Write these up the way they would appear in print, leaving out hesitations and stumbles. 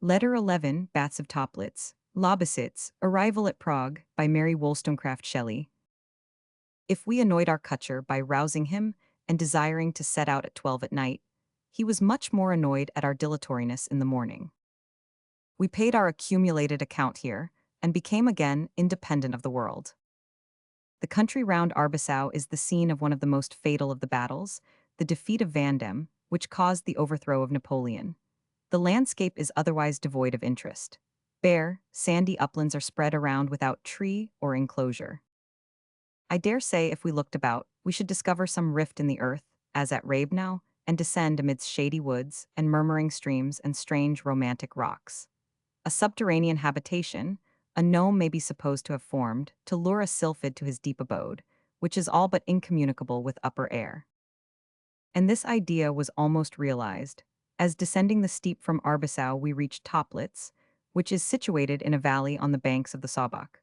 Letter 11, Baths of Töplitz, Lobositz, Arrival at Prague, by Mary Wollstonecraft Shelley. If we annoyed our cutcher by rousing him and desiring to set out at 12 at night, he was much more annoyed at our dilatoriness in the morning. We paid our accumulated account here, and became again independent of the world. The country round Arbisau is the scene of one of the most fatal of the battles, the defeat of Vandem, which caused the overthrow of Napoleon. The landscape is otherwise devoid of interest. Bare, sandy uplands are spread around without tree or enclosure. I dare say if we looked about, we should discover some rift in the earth, as at Rabenau, and descend amidst shady woods and murmuring streams and strange romantic rocks. A subterranean habitation, a gnome may be supposed to have formed, to lure a sylphid to his deep abode, which is all but incommunicable with upper air. And this idea was almost realized, as descending the steep from Arbisau we reached Töplitz, which is situated in a valley on the banks of the Saubach.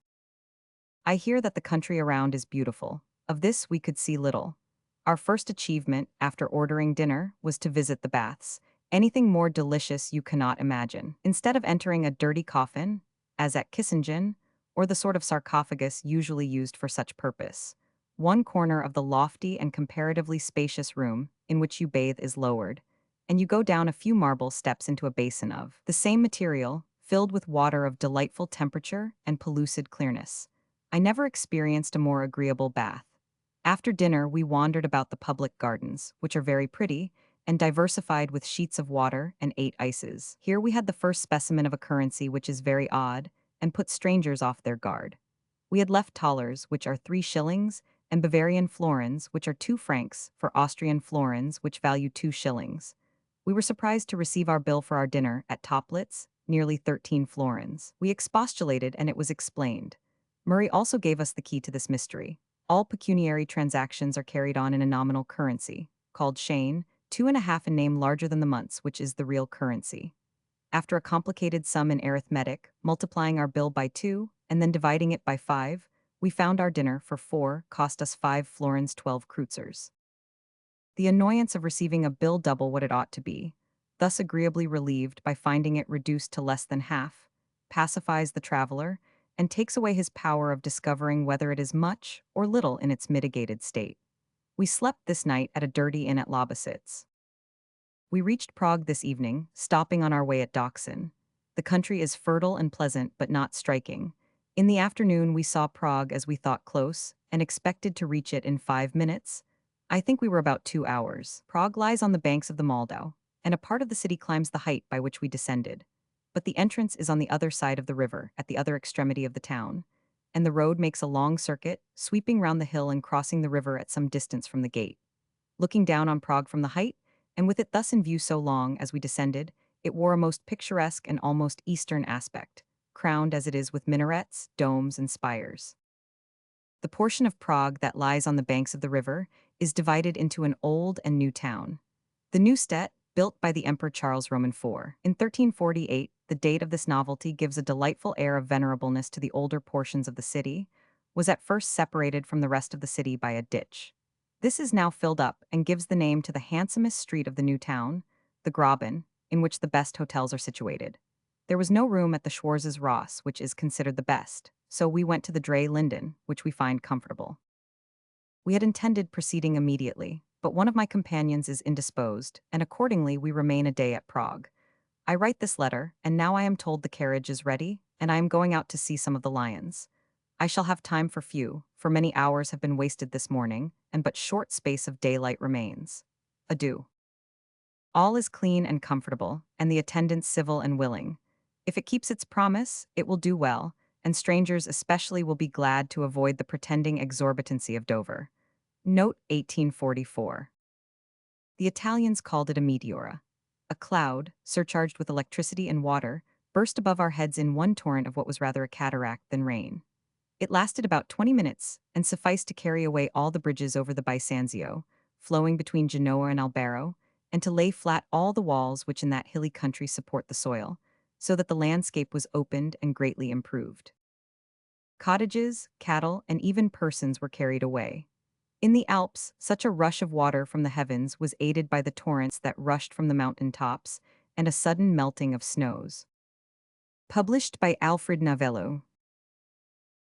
I hear that the country around is beautiful. Of this we could see little. Our first achievement, after ordering dinner, was to visit the baths. Anything more delicious you cannot imagine. Instead of entering a dirty coffin, as at Kissingen, or the sort of sarcophagus usually used for such purpose, one corner of the lofty and comparatively spacious room in which you bathe is lowered, and you go down a few marble steps into a basin of the same material, filled with water of delightful temperature and pellucid clearness. I never experienced a more agreeable bath. After dinner, we wandered about the public gardens, which are very pretty, and diversified with sheets of water and 8 ices. Here we had the first specimen of a currency which is very odd, and put strangers off their guard. We had left thalers, which are 3 shillings, and Bavarian florins, which are 2 francs, for Austrian florins, which value 2 shillings. We were surprised to receive our bill for our dinner at Töplitz, nearly 13 florins. We expostulated, and it was explained. Murray also gave us the key to this mystery. All pecuniary transactions are carried on in a nominal currency, called Shane, 2.5 in name larger than the months, which is the real currency. After a complicated sum in arithmetic, multiplying our bill by 2, and then dividing it by 5, we found our dinner for 4 cost us 5 florins 12 kreutzers. The annoyance of receiving a bill double what it ought to be, thus agreeably relieved by finding it reduced to less than half, pacifies the traveler, and takes away his power of discovering whether it is much or little in its mitigated state. We slept this night at a dirty inn at Lobositz. We reached Prague this evening, stopping on our way at Dachshund. The country is fertile and pleasant, but not striking. In the afternoon, we saw Prague as we thought close, and expected to reach it in 5 minutes. I think we were about 2 hours. Prague lies on the banks of the Moldau, and a part of the city climbs the height by which we descended. But the entrance is on the other side of the river, at the other extremity of the town, and the road makes a long circuit, sweeping round the hill and crossing the river at some distance from the gate. Looking down on Prague from the height, and with it thus in view so long as we descended, it wore a most picturesque and almost Eastern aspect, crowned as it is with minarets, domes, and spires. The portion of Prague that lies on the banks of the river is divided into an old and new town. The Neustadt, built by the Emperor Charles Roman IV in 1348, the date of this novelty gives a delightful air of venerableness to the older portions of the city, was at first separated from the rest of the city by a ditch. This is now filled up and gives the name to the handsomest street of the new town, the Graben, in which the best hotels are situated. There was no room at the Schwarzes Ross, which is considered the best, so we went to the Drei Linden, which we find comfortable. We had intended proceeding immediately, but one of my companions is indisposed, and accordingly we remain a day at Prague. I write this letter, and now I am told the carriage is ready, and I am going out to see some of the lions. I shall have time for few, for many hours have been wasted this morning, and but short space of daylight remains. Adieu. All is clean and comfortable, and the attendants civil and willing. If it keeps its promise, it will do well, and strangers especially will be glad to avoid the pretending exorbitancy of Dover. Note 1844. The Italians called it a meteora. A cloud, surcharged with electricity and water, burst above our heads in one torrent of what was rather a cataract than rain. It lasted about 20 minutes, and sufficed to carry away all the bridges over the Bisanzio, flowing between Genoa and Albaro, and to lay flat all the walls which in that hilly country support the soil, so that the landscape was opened and greatly improved. Cottages, cattle, and even persons were carried away. In the Alps, such a rush of water from the heavens was aided by the torrents that rushed from the mountain tops, and a sudden melting of snows. Published by Alfred Novello.